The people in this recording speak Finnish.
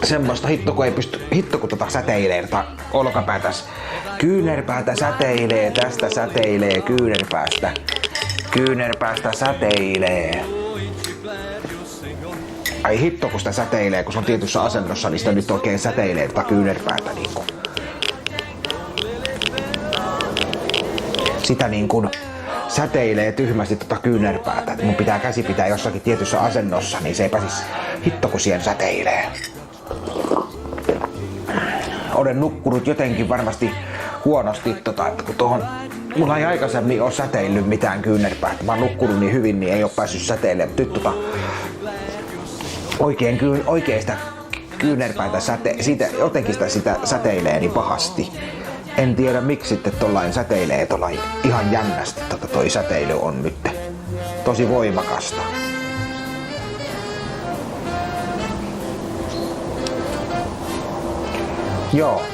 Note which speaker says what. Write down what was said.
Speaker 1: semmoista hitto kun säteilee olkapäätäs. Kyynärpäätä säteilee, tästä säteilee kyynärpäästä. Kyynärpäästä säteilee. Ai hitto kun sitä säteilee, kun se on tietyssä asennossa, niin sitä nyt oikein säteilee kyynärpäätä niinku. Sitä niin kuin säteilee tyhmästi kyynärpäätä. Mun pitää käsi pitää jossakin tietyssä asennossa, niin se ei pääsisi hitto kun siihen säteilee. Olen nukkunut jotenkin varmasti huonosti, että kun tuohon mulla ei aikaisemmin ole säteillyt mitään kyynärpäätä. Mä oon nukkunut niin hyvin, niin ei oo päässyt säteilemään. Nyt oikein sitä kyynärpäätä siitä jotenkin sitä säteilee niin pahasti. En tiedä miksi sitten tollain säteilee tollain ihan jännästi. Toi säteily on nyt tosi voimakasta. Joo.